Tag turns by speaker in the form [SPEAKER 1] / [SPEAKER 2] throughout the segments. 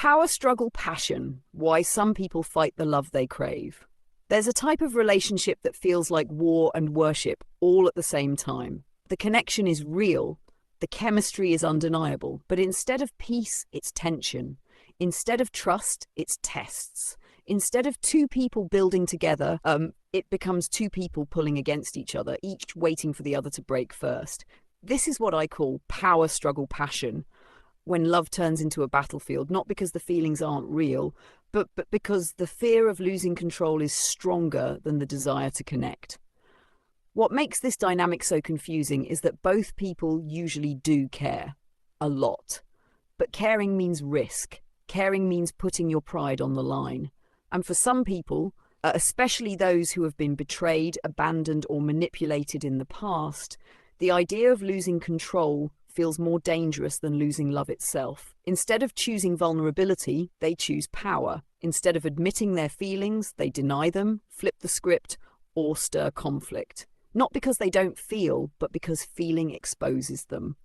[SPEAKER 1] Power struggle passion, why some people fight the love they crave. There's a type of relationship that feels like war and worship all at the same time. The connection is real, the chemistry is undeniable, but instead of peace, it's tension. Instead of trust, it's tests. Instead of two people building together, it becomes two people pulling against each other, each waiting for the other to break first. This is what I call power struggle passion, when love turns into a battlefield, not because the feelings aren't real, but because the fear of losing control is stronger than the desire to connect. What makes this dynamic so confusing is that both people usually do care, a lot. But caring means risk. Caring means putting your pride on the line. And for some people, especially those who have been betrayed, abandoned, or manipulated in the past, the idea of losing control feels more dangerous than losing love itself. Instead of choosing vulnerability, they choose power. Instead of admitting their feelings, they deny them, flip the script, or stir conflict. Not because they don't feel, but because feeling exposes them.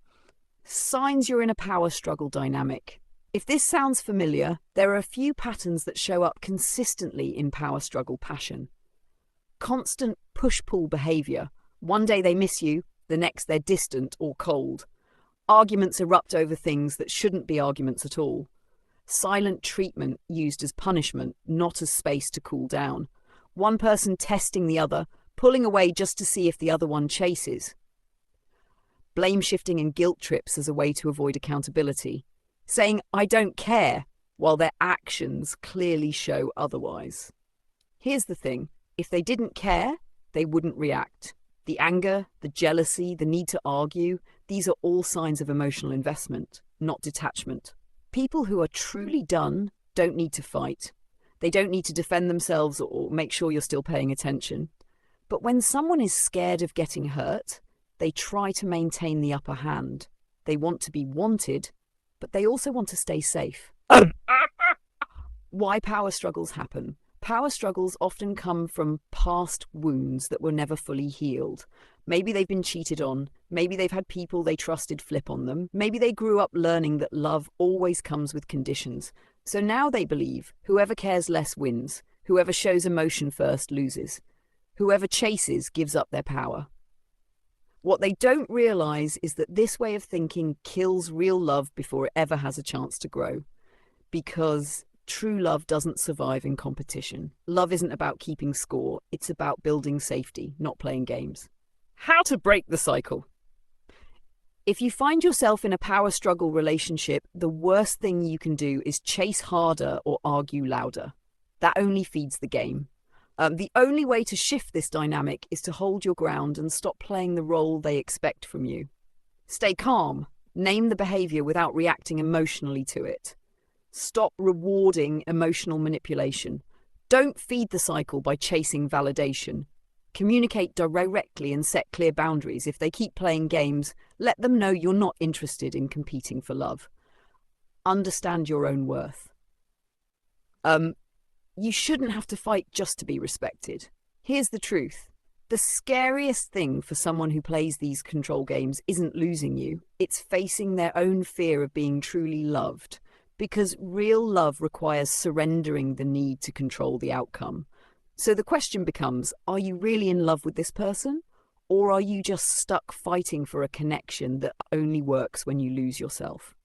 [SPEAKER 1] Signs you're in a power struggle dynamic. If this sounds familiar, there are a few patterns that show up consistently in power struggle passion. Constant push-pull behavior. One day they miss you, the next they're distant or cold. Arguments erupt over things that shouldn't be arguments at all. Silent treatment used as punishment, not as space to cool down. One person testing the other, pulling away just to see if the other one chases. Blame shifting and guilt trips as a way to avoid accountability. Saying, "I don't care," while their actions clearly show otherwise. Here's the thing, if they didn't care, they wouldn't react. The anger, the jealousy, the need to argue, these are all signs of emotional investment, not detachment. People who are truly done don't need to fight. They don't need to defend themselves or make sure you're still paying attention. But when someone is scared of getting hurt, they try to maintain the upper hand. They want to be wanted, but they also want to stay safe. Why power struggles happen? Power struggles often come from past wounds that were never fully healed. Maybe they've been cheated on. Maybe they've had people they trusted flip on them. Maybe they grew up learning that love always comes with conditions. So now they believe whoever cares less wins. Whoever shows emotion first loses. Whoever chases gives up their power. What they don't realize is that this way of thinking kills real love before it ever has a chance to grow. Because true love doesn't survive in competition. Love isn't about keeping score. It's about building safety, not playing games. How to break the cycle. If you find yourself in a power struggle relationship, the worst thing you can do is chase harder or argue louder. That only feeds the game. The only way to shift this dynamic is to hold your ground and stop playing the role they expect from you. Stay calm. Name the behavior without reacting emotionally to it. Stop rewarding emotional manipulation. Don't feed the cycle by chasing validation. Communicate directly and set clear boundaries. If they keep playing games, let them know you're not interested in competing for love. Understand your own worth. You shouldn't have to fight just to be respected. Here's the truth. The scariest thing for someone who plays these control games isn't losing you. It's facing their own fear of being truly loved. Because real love requires surrendering the need to control the outcome. So the question becomes, are you really in love with this person? Or are you just stuck fighting for a connection that only works when you lose yourself?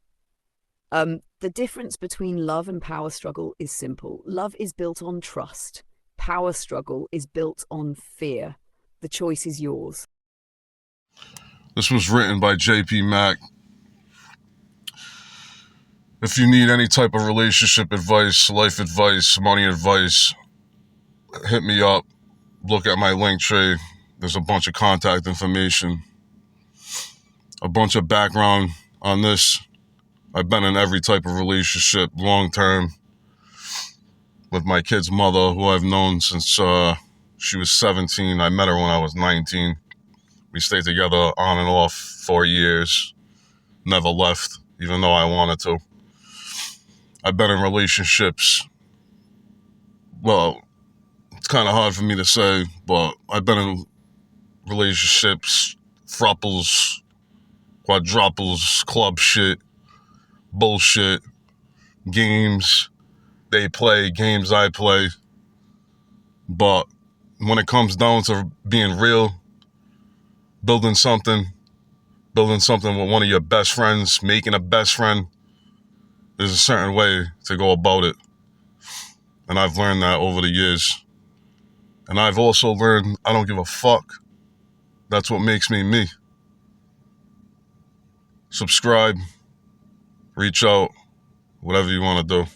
[SPEAKER 1] The difference between love and power struggle is simple. Love is built on trust. Power struggle is built on fear. The choice is yours.
[SPEAKER 2] This was written by J.P. Mack. If you need any type of relationship advice, life advice, money advice, hit me up. Look at my Linktree. There's a bunch of contact information, a bunch of background on this. I've been in every type of relationship, long-term, with my kid's mother, who I've known since she was 17. I met her when I was 19. We stayed together on and off 4 years. Never left, even though I wanted to. I've been in relationships, well, it's kind of hard for me to say, but I've been in relationships, thruples, quadruples, club shit, bullshit, games they play, games I play. But when it comes down to being real, building something with one of your best friends, making a best friend, there's a certain way to go about it. And I've learned that over the years. And I've also learned I don't give a fuck. That's what makes me me. Subscribe, reach out, whatever you want to do.